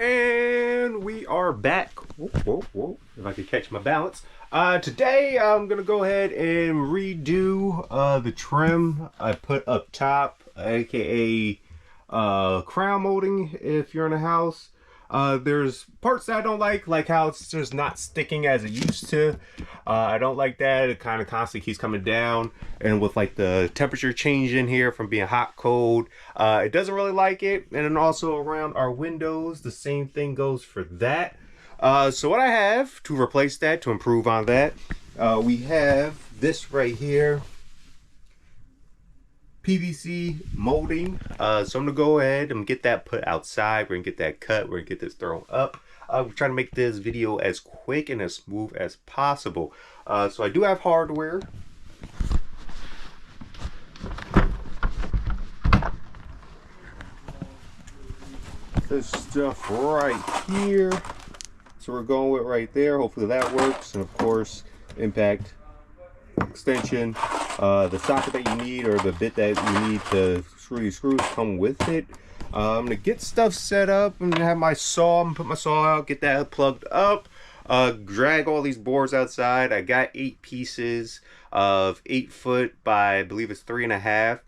And we are back. Whoa. If I could catch my balance. Today I'm gonna go ahead and redo the trim I put up top, aka crown molding if you're in a house. There's parts that I don't like how it's just not sticking as it used to. I don't like that. It kind of constantly keeps coming down, and with like the temperature change in here from being hot cold, it doesn't really like it. And then also around our windows, the same thing goes for that. So what I have to replace that, to improve on that, we have this right here, PVC molding. So I'm gonna go ahead and get that put outside. We're gonna get that cut. We're gonna get this thrown up. We're trying to make this video as quick and as smooth as possible. So I do have hardware. This stuff right here. So we're going with right there. Hopefully that works. And of course, impact extension. The socket that you need, or the bit that you need to screw these screws, come with it. I'm gonna get stuff set up and have my saw. I'm gonna put my saw out, get that plugged up, drag all these boards outside. I got 8 pieces of 8 foot by, I believe it's 3.5.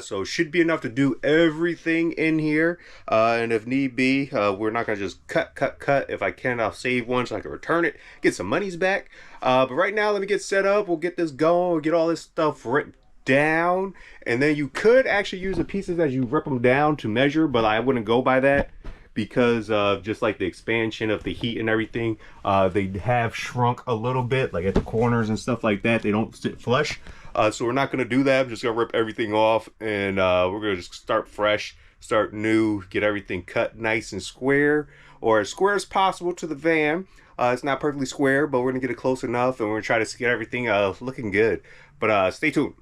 So should be enough to do everything in here. And if need be, we're not gonna just cut. If I can, I'll save one so I can return it, get some monies back. But right now, let me get set up. We'll get this going. We'll get all this stuff written down, and then you could actually use the pieces as you rip them down to measure, but I wouldn't go by that because of just like the expansion of the heat and everything. They have shrunk a little bit, like at the corners and stuff like that. They don't sit flush. So we're not going to do that. I'm just going to rip everything off, and we're going to just start fresh, start new, get everything cut nice and square, or as square as possible to the van. It's not perfectly square, but we're going to get it close enough, and we're going to try to get everything looking good. But stay tuned.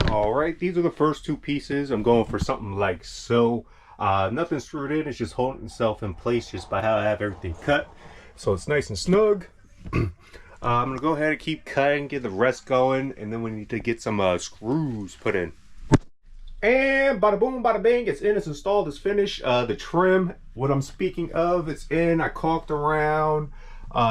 All right, these are the first 2 pieces. I'm going for something like so. Nothing screwed in. It's just holding itself in place just by how I have everything cut. So it's nice and snug. I'm gonna go ahead and keep cutting, get the rest going, and then we need to get some screws put in. And bada boom, bada bang, it's in, it's installed, it's finished. The trim, what I'm speaking of, it's in. I caulked around.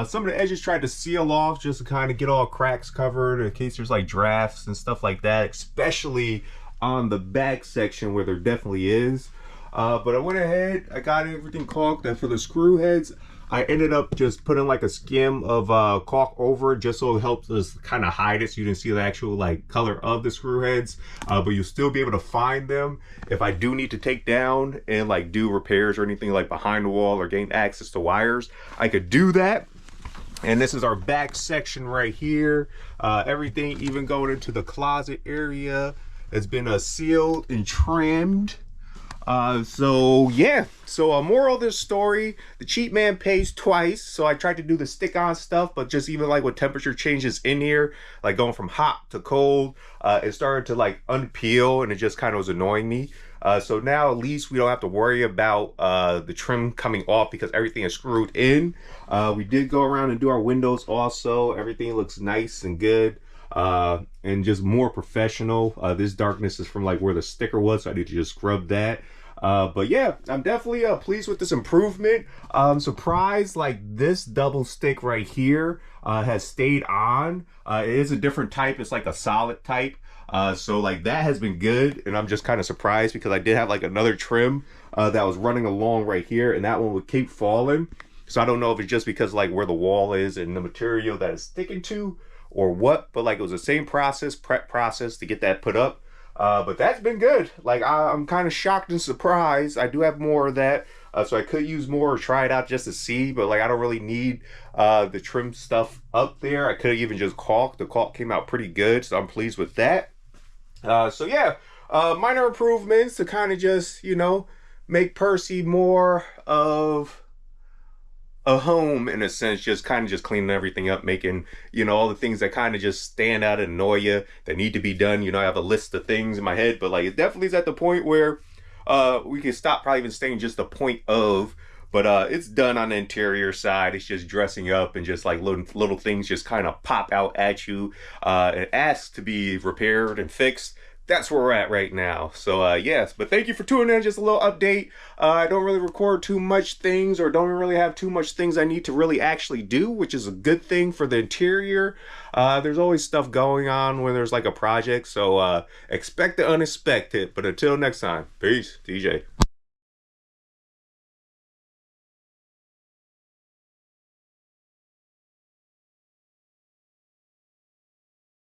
Some of the edges tried to seal off just to kind of get all cracks covered in case there's like drafts and stuff like that, especially on the back section where there definitely is. But I went ahead, I got everything caulked, and for the screw heads, I ended up just putting like a skim of caulk over it, just so it helps us kind of hide it so you can see the actual like color of the screw heads. But you'll still be able to find them if I do need to take down and like do repairs or anything like behind the wall or gain access to wires. I could do that. And this is our back section right here. Everything, even going into the closet area, has been sealed and trimmed. So yeah, so moral of this story, the cheap man pays twice. So I tried to do the stick-on stuff, but just even like with temperature changes in here, like going from hot to cold, it started to like unpeel, and it just kind of was annoying me. So now at least we don't have to worry about the trim coming off because everything is screwed in. We did go around and do our windows also. Everything looks nice and good. And just more professional. This darkness is from like where the sticker was, so I need to just scrub that. But yeah, I'm definitely pleased with this improvement. I'm surprised like this double stick right here has stayed on. It is a different type. It's like a solid type. So like that has been good, and I'm just kind of surprised because I did have like another trim that was running along right here, and that one would keep falling. So I don't know if it's just because like where the wall is and the material that it's sticking to, or what, but like it was the same process, prep process to get that put up. But that's been good. Like I'm kind of shocked and surprised. I do have more of that, so I could use more or try it out just to see. But like I don't really need the trim stuff up there. I could have even just caulked. The caulk came out pretty good, so I'm pleased with that. So yeah, minor improvements to kind of just, you know, make Percy more of a home in a sense, just kind of just cleaning everything up, making, you know, all the things that kind of just stand out and annoy you that need to be done. You know, I have a list of things in my head, but like it definitely is at the point where we can stop probably even saying just the point of, but it's done on the interior side. It's just dressing up and just like little things just kind of pop out at you and ask to be repaired and fixed. That's where we're at right now. So yes, but thank you for tuning in. Just a little update. I don't really record too much things, or don't really have too much things I need to really actually do, which is a good thing for the interior. There's always stuff going on when there's like a project, so expect the unexpected. But until next time, peace, DJ.